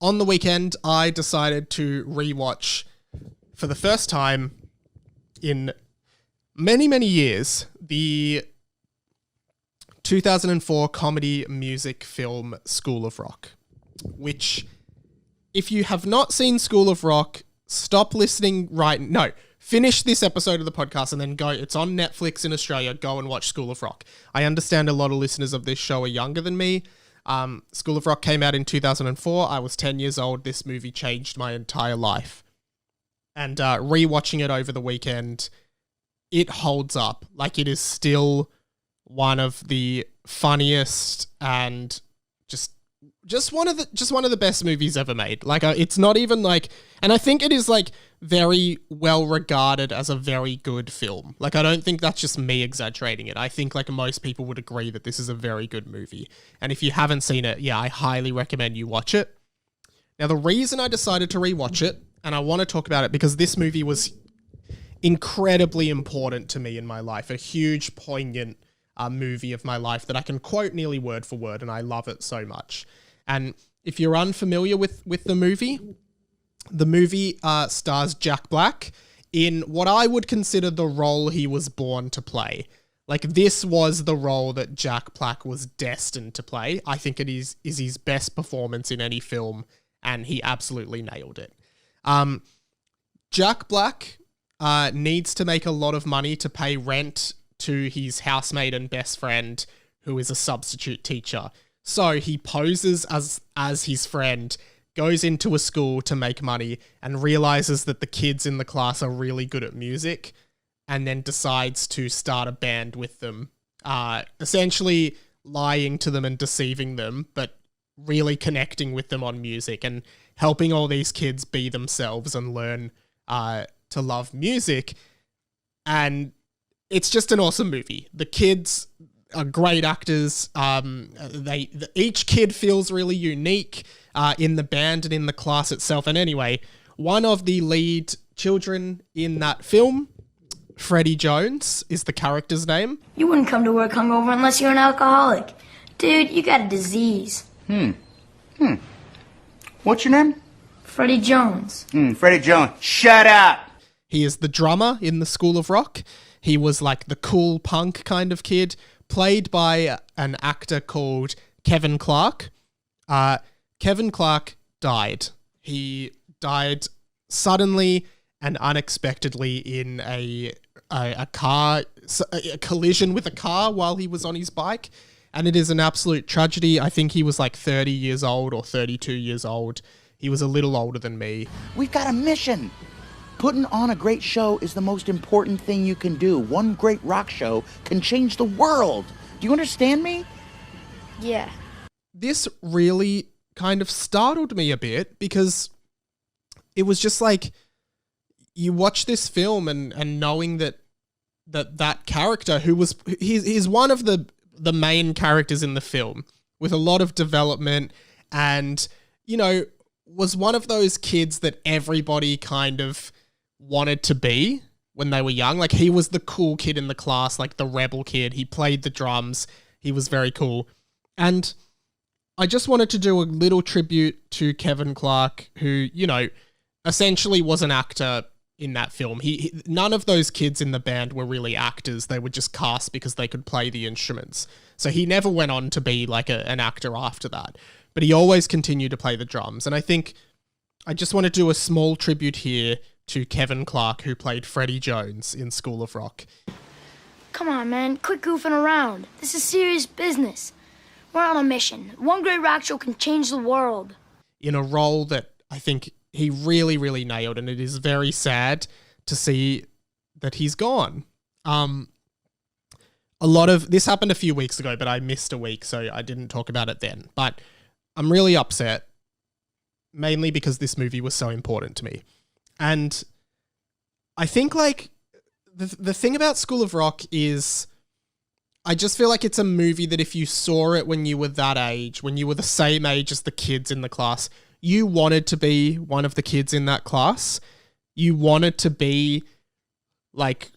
on the weekend, I decided to rewatch for the first time in many, many years, the 2004 comedy music film School of Rock, which, if you have not seen School of Rock, stop listening finish this episode of the podcast and then go. It's on Netflix in Australia. Go and watch School of Rock. I understand a lot of listeners of this show are younger than me. School of Rock came out in 2004. I was 10 years old. This movie changed my entire life. And rewatching it over the weekend, it holds up. Like, it is still one of the funniest and just one of the best movies ever made. Like, it's not even like, and I think it is like very well regarded as a very good film. Like, I don't think that's just me exaggerating it. I think like most people would agree that this is a very good movie. And if you haven't seen it, I highly recommend you watch it. Now, the reason I decided to rewatch it, and I want to talk about it because this movie was incredibly important to me in my life, a huge, poignant movie of my life that I can quote nearly word for word, and I love it so much. And if you're unfamiliar with the movie stars Jack Black in what I would consider the role he was born to play. Like, this was the role that Jack Black was destined to play. I think it is his best performance in any film, and he absolutely nailed it. Jack Black needs to make a lot of money to pay rent to his housemate and best friend, who is a substitute teacher. So he poses as his friend, goes into a school to make money, and realizes that the kids in the class are really good at music, and then decides to start a band with them, essentially lying to them and deceiving them, but really connecting with them on music and helping all these kids be themselves and learn to love music. And it's just an awesome movie. The kids are great actors. Each kid feels really unique in the band and in the class itself. And anyway, one of the lead children in that film, Freddie Jones, is the character's name. You wouldn't come to work hungover unless you're an alcoholic. Dude, you got a disease. What's your name? Freddie Jones. Freddie Jones. Shut up! He is the drummer in the School of Rock. He was like the cool punk kind of kid, played by an actor called Kevin Clark. Kevin Clark died. He died suddenly and unexpectedly in a collision with a car while he was on his bike. And it is an absolute tragedy. I think he was like 30 years old or 32 years old. He was a little older than me. We've got a mission. Putting on a great show is the most important thing you can do. One great rock show can change the world. Do you understand me? Yeah. This really kind of startled me a bit because it was just like, you watch this film and knowing that character who was, he's one of the main characters in the film with a lot of development and, was one of those kids that everybody kind of wanted to be when they were young. Like, he was the cool kid in the class, like the rebel kid. He played the drums. He was very cool. And I just wanted to do a little tribute to Kevin Clark, who, essentially was an actor in that film. None of those kids in the band were really actors. They were just cast because they could play the instruments. So he never went on to be like an actor after that. But he always continued to play the drums. And I think I just want to do a small tribute here to Kevin Clark, who played Freddie Jones in School of Rock. Come on, man. Quit goofing around. This is serious business. We're on a mission. One great rock show can change the world. In a role that I think he really, really nailed, and it is very sad to see that he's gone. This happened a few weeks ago, but I missed a week, so I didn't talk about it then. But I'm really upset, mainly because this movie was so important to me. And I think, like, the thing about School of Rock is I just feel like it's a movie that if you saw it when you were that age, when you were the same age as the kids in the class, you wanted to be one of the kids in that class. You wanted to be, like,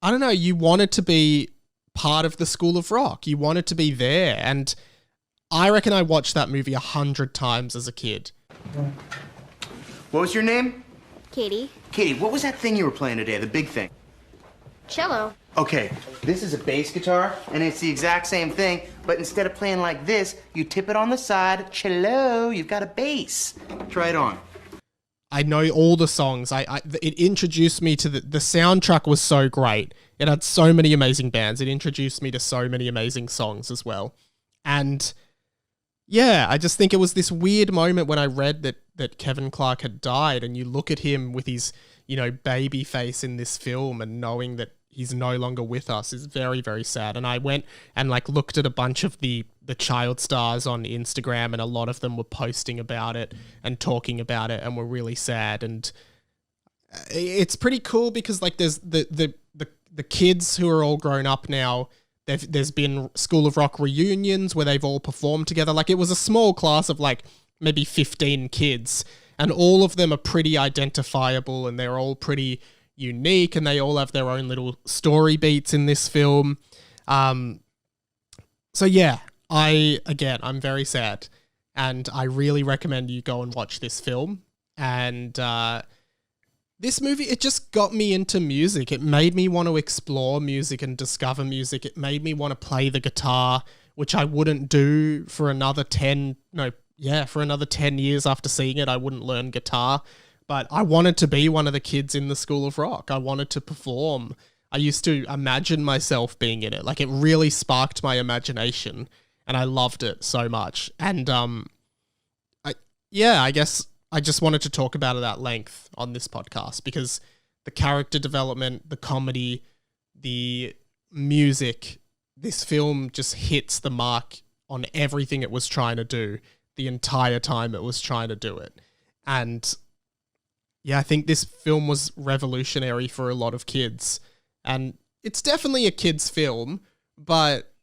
I don't know, you wanted to be part of the School of Rock. You wanted to be there. And I reckon I watched that movie 100 times as a kid. What was your name? Katie. Katie, what was that thing you were playing today, the big thing? Cello. Okay, this is a bass guitar, and it's the exact same thing, but instead of playing like this, you tip it on the side, cello, you've got a bass. Try it on. I know all the songs. It introduced me to the soundtrack was so great. It had so many amazing bands. It introduced me to so many amazing songs as well. And yeah, I just think it was this weird moment when I read that Kevin Clark had died, and you look at him with his, baby face in this film and knowing that he's no longer with us is very, very sad. And I went and looked at a bunch of the child stars on Instagram, and a lot of them were posting about it and talking about it and were really sad. And it's pretty cool because there's the kids who are all grown up now. There's been School of Rock reunions where they've all performed together. It was a small class of maybe 15 kids, and all of them are pretty identifiable, and they're all pretty unique, and they all have their own little story beats in this film. So yeah, I'm very sad, and I really recommend you go and watch this film. And this movie, it just got me into music. It made me want to explore music and discover music. It made me want to play the guitar, which I wouldn't do for another 10 years after seeing it. I wouldn't learn guitar. But I wanted to be one of the kids in the School of Rock. I wanted to perform. I used to imagine myself being in it. It really sparked my imagination, and I loved it so much. And I guess I just wanted to talk about it at length on this podcast because the character development, the comedy, the music, this film just hits the mark on everything it was trying to do the entire time it was trying to do it. And yeah, I think this film was revolutionary for a lot of kids. And it's definitely a kid's film, but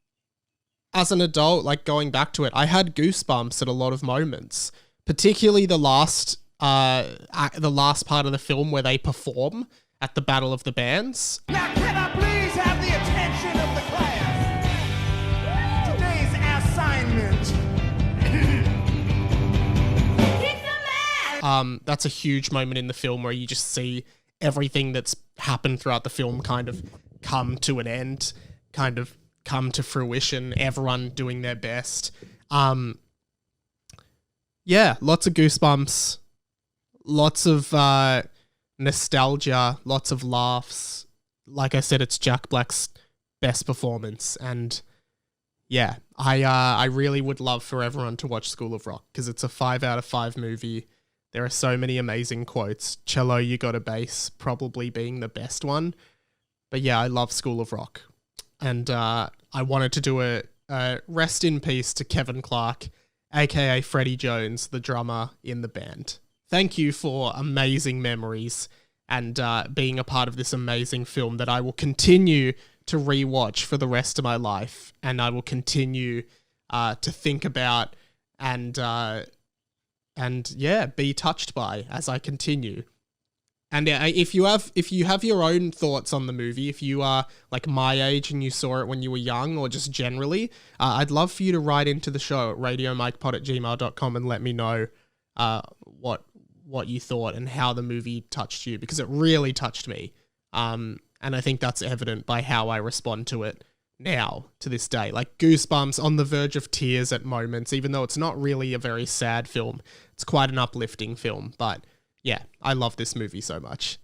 as an adult, going back to it, I had goosebumps at a lot of moments, particularly the last part of the film where they perform at the Battle of the Bands. Now can I please have the attention of the class? Today's assignment. That's a huge moment in the film where you just see everything that's happened throughout the film kind of come to an end, kind of come to fruition, everyone doing their best. Yeah, lots of goosebumps, lots of nostalgia, lots of laughs. Like I said, it's Jack Black's best performance, and yeah, I really would love for everyone to watch School of Rock because it's a 5 out of 5 movie. There are so many amazing quotes. Cello, you got a bass, probably being the best one. But yeah, I love School of Rock. And I wanted to do a rest in peace to Kevin Clark, aka Freddie Jones, the drummer in the band. Thank you for amazing memories and being a part of this amazing film that I will continue to rewatch for the rest of my life. And I will continue to think about and be touched by as I continue. And if you have your own thoughts on the movie, if you are my age and you saw it when you were young or just generally, I'd love for you to write into the show at radiomikepod@gmail.com and let me know what you thought and how the movie touched you, because it really touched me. And I think that's evident by how I respond to it now, to this day. Goosebumps, on the verge of tears at moments, even though it's not really a very sad film. It's quite an uplifting film, but yeah, I love this movie so much.